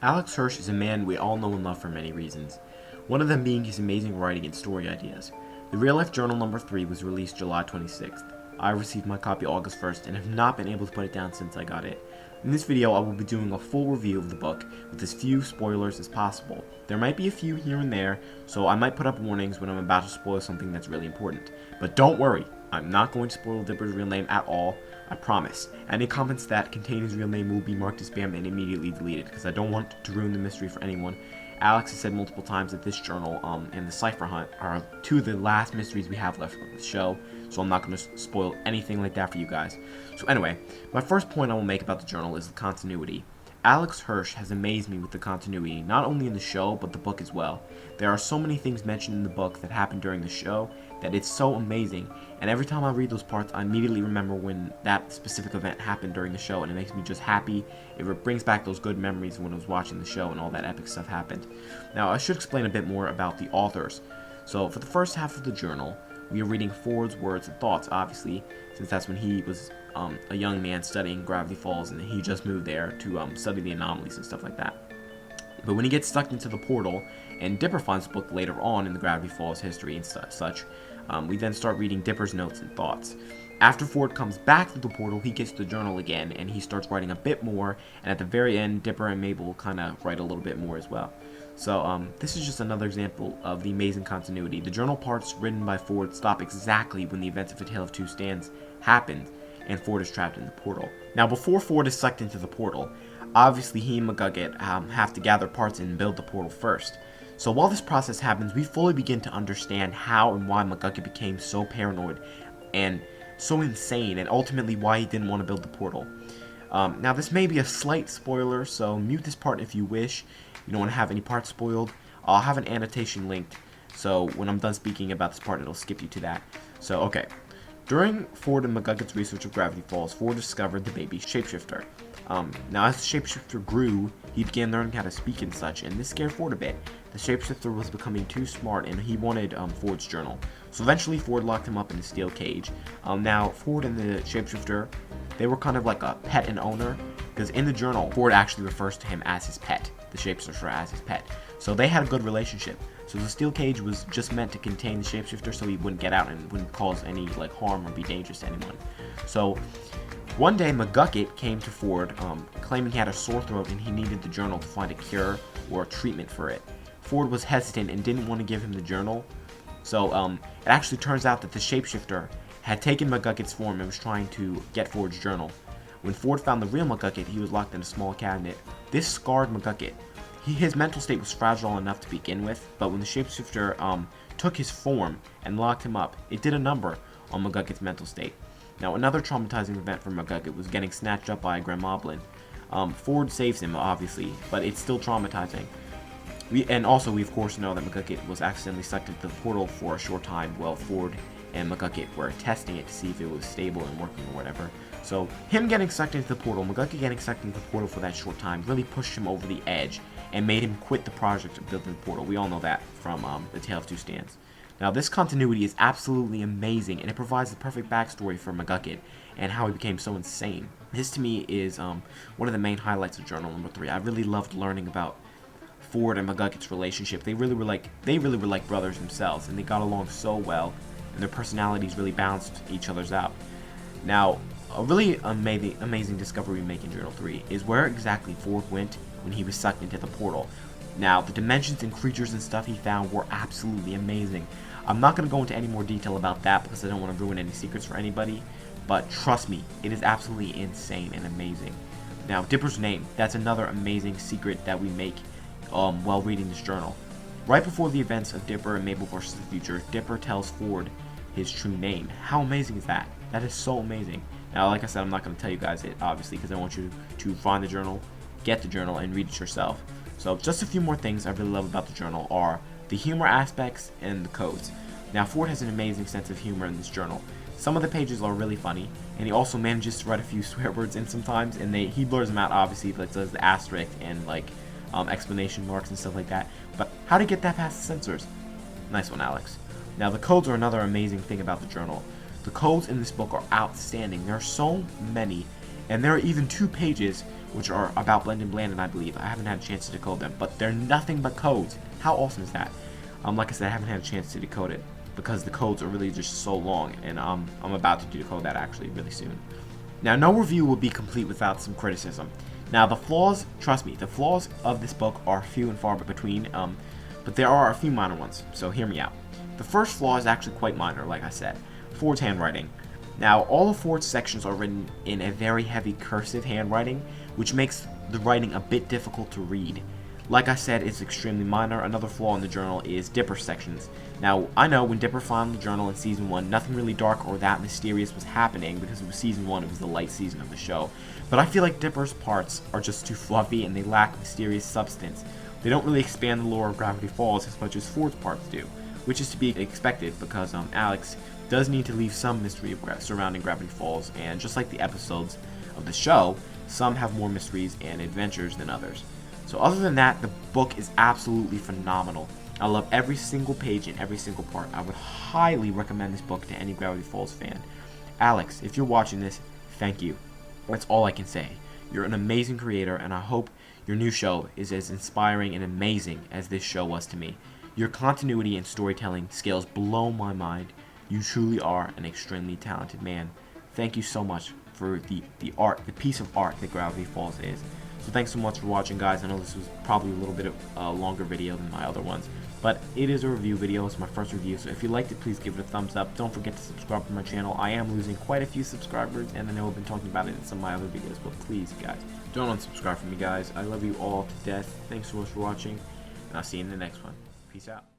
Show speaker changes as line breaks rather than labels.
Alex Hirsch is a man we all know and love for many reasons, one of them being his amazing writing and story ideas. The Real Life Journal number 3 was released July 26th. I received my copy August 1st and have not been able to put it down since I got it. In this video, I will be doing a full review of the book with as few spoilers as possible. There might be a few here and there, so I might put up warnings when I'm about to spoil something that's really important. But don't worry, I'm not going to spoil Dipper's real name at all, I promise. Any comments that contain his real name will be marked as spam and immediately deleted, because I don't want to ruin the mystery for anyone. Alex has said multiple times that this journal and the Cipher Hunt are two of the last mysteries we have left on the show, so I'm not going to spoil anything like that for you guys. So anyway, my first point I will make about the journal is the continuity. Alex Hirsch has amazed me with the continuity, not only in the show, but the book as well. There are so many things mentioned in the book that happened during the show that it's so amazing, and every time I read those parts, I immediately remember when that specific event happened during the show, and it makes me just happy. It brings back those good memories when I was watching the show and all that epic stuff happened. Now, I should explain a bit more about the authors. So, for the first half of the journal, we are reading Ford's words and thoughts, obviously, since that's when he was a young man studying Gravity Falls, and he just moved there to study the anomalies and stuff like that. But when he gets sucked into the portal, and Dipper finds the book later on in the Gravity Falls history and such, we then start reading Dipper's notes and thoughts. After Ford comes back to the portal, he gets the journal again, and he starts writing a bit more, and at the very end, Dipper and Mabel kind of write a little bit more as well. So, this is just another example of the amazing continuity. The journal parts written by Ford stop exactly when the events of A Tale of Two Stands happened, and Ford is trapped in the portal. Now, before Ford is sucked into the portal, obviously he and McGucket have to gather parts and build the portal first. So while this process happens, we fully begin to understand how and why McGucket became so paranoid and so insane, and ultimately why he didn't want to build the portal. Now, this may be a slight spoiler, so mute this part if you wish. You don't want to have any parts spoiled. I'll have an annotation linked, so when I'm done speaking about this part, it'll skip you to that. So, okay. During Ford and McGucket's research of Gravity Falls, Ford discovered the baby shapeshifter. Now, as the shapeshifter grew, he began learning how to speak and such, and this scared Ford a bit. The shapeshifter was becoming too smart, and he wanted Ford's journal. So eventually, Ford locked him up in a steel cage. Now, Ford and the shapeshifter, they were kind of like a pet and owner, because in the journal, Ford actually refers to him as his pet, the shapeshifter as his pet. So they had a good relationship. So the steel cage was just meant to contain the shapeshifter so he wouldn't get out and wouldn't cause any harm or be dangerous to anyone. So one day McGucket came to Ford claiming he had a sore throat and he needed the journal to find a cure or a treatment for it. Ford was hesitant and didn't want to give him the journal. So it actually turns out that the shapeshifter had taken McGucket's form and was trying to get Ford's journal. When Ford found the real McGucket, he was locked in a small cabinet. This scarred McGucket. His mental state was fragile enough to begin with, but when the shapeshifter took his form and locked him up, it did a number on McGucket's mental state. Now, another traumatizing event for McGucket was getting snatched up by Grandmoblin. Ford saves him, obviously, but it's still traumatizing. We of course know that McGucket was accidentally sucked into the portal for a short time while Ford and McGucket were testing it to see if it was stable and working or whatever. So him getting sucked into the portal, McGucket getting sucked into the portal for that short time really pushed him over the edge and made him quit the project of building the portal. We all know that from A Tale of Two Stands. Now, this continuity is absolutely amazing, and it provides the perfect backstory for McGucket and how he became so insane. This, to me, is one of the main highlights of Journal Number 3. I really loved learning about Ford and McGucket's relationship. They really were like brothers themselves, and they got along so well, and their personalities really balanced each other's out. Now, a really amazing discovery we make in Journal 3 is where exactly Ford went when he was sucked into the portal. Now, the dimensions and creatures and stuff he found were absolutely amazing. I'm not going to go into any more detail about that because I don't want to ruin any secrets for anybody, but trust me, it is absolutely insane and amazing. Now, Dipper's name, that's another amazing secret that we make while reading this journal. Right before the events of Dipper and Mabel vs. the Future, Dipper tells Ford his true name. How amazing is that? That is so amazing. Now, like I said, I'm not going to tell you guys it, obviously, because I want you to find the journal, get the journal, and read it yourself. So, just a few more things I really love about the journal are the humor aspects and the codes. Now, Ford has an amazing sense of humor in this journal. Some of the pages are really funny, and he also manages to write a few swear words in sometimes, and he blurs them out, obviously, but does the asterisk and, explanation marks and stuff like that. But how to get that past the censors? Nice one, Alex. Now, the codes are another amazing thing about the journal. The codes in this book are outstanding. There are so many, And there are even 2 pages which are about Blended Blandin, I believe. I haven't had a chance to decode them, but they're nothing but codes. How awesome is that? Like I said, I haven't had a chance to decode it because the codes are really just so long, and I'm about to decode that actually really soon. Now, no review will be complete without some criticism. Now, the flaws, trust me, the flaws of this book are few and far between, but there are a few minor ones, so hear me out. The first flaw is actually quite minor, like I said. Ford's handwriting. Now, all of Ford's sections are written in a very heavy cursive handwriting, which makes the writing a bit difficult to read. Like I said, it's extremely minor. Another flaw in the journal is Dipper sections. Now, I know when Dipper found the journal in Season 1, nothing really dark or that mysterious was happening because it was Season 1, it was the light season of the show. But I feel like Dipper's parts are just too fluffy and they lack mysterious substance. They don't really expand the lore of Gravity Falls as much as Ford's parts do, which is to be expected because Alex does need to leave some mystery surrounding Gravity Falls, and just like the episodes of the show, some have more mysteries and adventures than others. So other than that, the book is absolutely phenomenal. I love every single page and every single part. I would highly recommend this book to any Gravity Falls fan. Alex, if you're watching this, thank you. That's all I can say. You're an amazing creator, and I hope your new show is as inspiring and amazing as this show was to me. Your continuity and storytelling skills blow my mind. You truly are an extremely talented man. Thank you so much for the art, the piece of art that Gravity Falls is. So thanks so much for watching, guys. I know this was probably a little bit of a longer video than my other ones, but it is a review video. It's my first review, so if you liked it, please give it a thumbs up. Don't forget to subscribe to my channel. I am losing quite a few subscribers, and I know I've been talking about it in some of my other videos, but please, guys, don't unsubscribe from me, guys. I love you all to death. Thanks so much for watching, and I'll see you in the next one. Peace out.